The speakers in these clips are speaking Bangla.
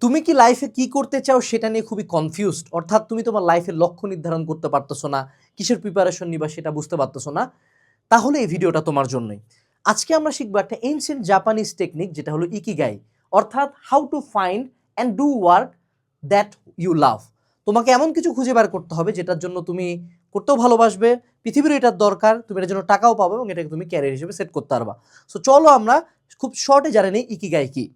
তুমি কি লাইফে কি করতে চাও সেটা নিয়ে খুবই কনফিউজড, অর্থাৎ তুমি তোমার লাইফের লক্ষ্য নির্ধারণ করতে পারতেছো না, কিসের প্রিপারেশন নিবা সেটা বুঝতে পারতেছো না, তাহলে এই ভিডিওটা তোমার জন্যই। আজকে আমরা শিখবো একটা এনশিয়েন্ট জাপানিজ টেকনিক, যেটা হলো ইকিগাই, অর্থাৎ how to find and do work that you love. তোমাকে এমন কিছু খুঁজে বের করতে হবে যেটার জন্য তুমি করতেও ভালোবাসবে, পৃথিবীর এটার দরকার, তুমি এটার জন্য টাকাও পাবে এবং এটাকে তুমি ক্যারিয়ার হিসেবে সেট করতে পারবা। সো চলো আমরা খুব শর্টে জানি নিই ইকিগাই কি।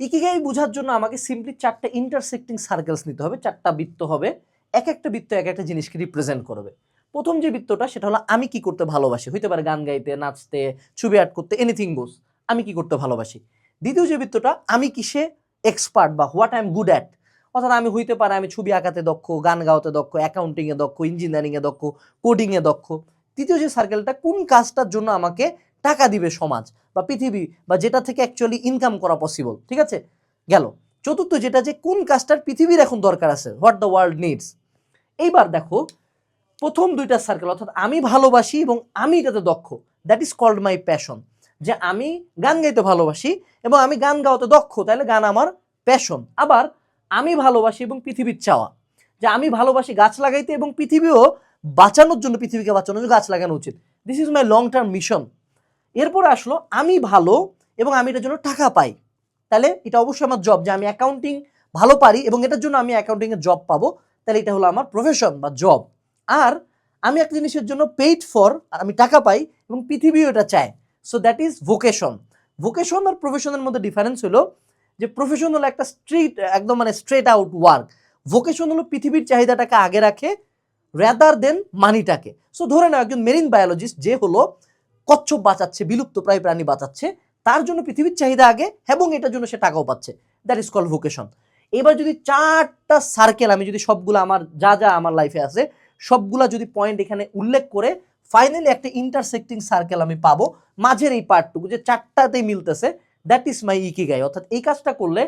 ইকিগাই বোঝার জন্য আমাকে সিম্পলি 4টা ইন্টারসেক্টিং সার্কেলস নিতে হবে, 4টা বৃত্ত হবে, এক একটা বৃত্ত এক একটা জিনিসকে রিপ্রেজেন্ট করবে। প্রথম যে বৃত্তটা সেটা হলো আমি কি করতে ভালোবাসি, হইতে পারে গান গাইতে, নাচতে, ছবি আর্ট করতে, এনিথিং গোস, আমি কি করতে ভালোবাসি। দ্বিতীয় যে বৃত্তটা আমি কিসে এক্সপার্ট বা what I am good at, অর্থাৎ আমি হইতে পারে আমি ছবি আঁকাতে দক্ষ, গান গাওয়াতে দক্ষ, অ্যাকাউন্টিংয়ে দক্ষ, ইঞ্জিনিয়ারিংয়ে দক্ষ, কোডিংয়ে দক্ষ। তৃতীয় যে সার্কেলটা কোন কাজটার জন্য আমাকে টাকা দিবে সমাজ বা পৃথিবী, বা যেটা থেকে অ্যাকচুয়ালি ইনকাম করা পসিবল, ঠিক আছে, গেল। চতুর্থ যেটা যে কোন কাজটার পৃথিবীর এখন দরকার আছে, হোয়াট দ্য ওয়ার্ল্ড নিডস। এইবার দেখো প্রথম দুইটা সার্কেল, অর্থাৎ আমি ভালোবাসি এবং আমি এটাতে দক্ষ, that is called my passion. যে আমি গান গাইতে ভালোবাসি এবং আমি গান গাওয়াতে দক্ষ, তাহলে গান আমার প্যাশন। আবার আমি ভালোবাসি এবং পৃথিবীর চাওয়া, যে আমি ভালোবাসি গাছ লাগাইতে এবং পৃথিবীও বাঁচানোর জন্য, পৃথিবীকে বাঁচানোর জন্য গাছ লাগানো উচিত, this is my long term mission. এরপর আসলো আমি ভালো এবং আমি এটার জন্য টাকা পাই, তাহলে এটা অবশ্যই আমার জব, যে আমি অ্যাকাউন্টিং ভালো পারি এবং এটার জন্য আমি অ্যাকাউন্টিংয়ে জব পাবো, তাহলে এটা হলো আমার প্রফেশন বা জব। আর আমি একটা জিনিসের জন্য পেইড ফর, আমি টাকা পাই এবং পৃথিবীও এটা চায়, so that is vocation. Vocation আর প্রফেশনের মধ্যে ডিফারেন্স হলো যে প্রফেশন হলো একটা একদম স্ট্রেট আউট ওয়ার্ক, ভোকেশন হলো পৃথিবীর চাহিদাটাকে আগে রাখে রেদার দেন মানিটাকে। সো ধরে নাও একজন মেরিন বায়োলজিস্ট, যে হলো কচ্ছপ বাঁচাচ্ছে, বিলুপ্ত প্রায় প্রাণী বাঁচাচ্ছে, তার জন্য পৃথিবীর চাহিদা আগে এবং এটার জন্য সে টাকাও পাচ্ছে, দ্যাট ইজ কল্ড ভোকেশন। এবার যদি 4টা সার্কেল আমি যদি সবগুলো আমার যা যা আমার লাইফে আছে সবগুলা যদি পয়েন্ট এখানে উল্লেখ করে ফাইনালি একটা ইন্টারসেক্টিং সার্কেল আমি পাবো, মাঝের এই পার্টটুকু যে 4টাতেই মিলতেছে, দ্যাট ইজ মাই ইকিগাই। অর্থাৎ এই কাজটা করলে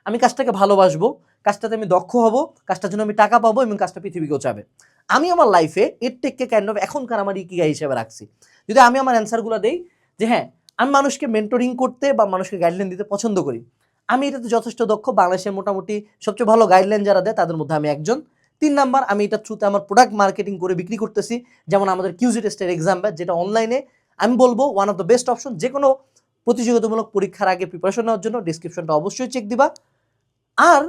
আমি কাজটাকে ভালোবাসবো, কাজটাতে আমি দক্ষ হব, কাজটার জন্য আমি টাকা পাবো এবং কাজটা পৃথিবীকেও চাবে। আমি আমার লাইফে এর টেককে কাইন্ড অফ এখনকার আমার ইকিগাই হিসেবে রাখছি। যদি আমি আমার অ্যান্সারগুলো দেই, যে হ্যাঁ আমি মানুষকে মেন্টরিং করতে বা মানুষকে গাইডলাইন দিতে পছন্দ করি, আমি এটাতে যথেষ্ট দক্ষ, বাংলাদেশের মোটামুটি সবচেয়ে ভালো গাইডলাইন যারা দেয় তাদের মধ্যে আমি একজন। 3 নাম্বার, আমি এটা থ্রুতে আমার প্রোডাক্ট মার্কেটিং করে বিক্রি করতেছি, যেমন আমাদের কিউজি টেস্টের এক্সাম ব্যাচ, যেটা অনলাইনে আমি বলবো one of the best option. যে কোনো প্রতিযোগিতামূলক পরীক্ষার আগে প্রিপারেশন নেওয়ার জন্য ডিসক্রিপশনটা অবশ্যই চেক দিবা। আর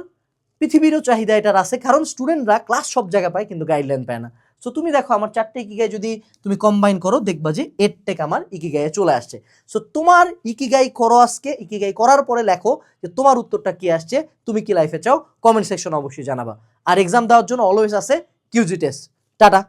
পৃথিবীরও চাহিদা এটার আছে, কারণ স্টুডেন্টরা ক্লাস সব জায়গায় পায় কিন্তু গাইডলাইন পায় না। সো তুমি দেখো আমার 4টে ইকিগাই যদি তুমি কম্বাইন করো, দেখবা যে এডটেক আমার ইকিগাইয়ে চলে আসছে। সো তোমার ইকিগাই করো আজকে, ইকিগাই করার পরে লেখো যে তোমার উত্তরটা কি আসছে, তুমি কি লাইফে চাও, কমেন্ট সেকশন অবশ্যই জানাবা। আর এক্সাম দেওয়ার জন্য অলওয়েজ আছে কিউজি টেস্ট। টাটা।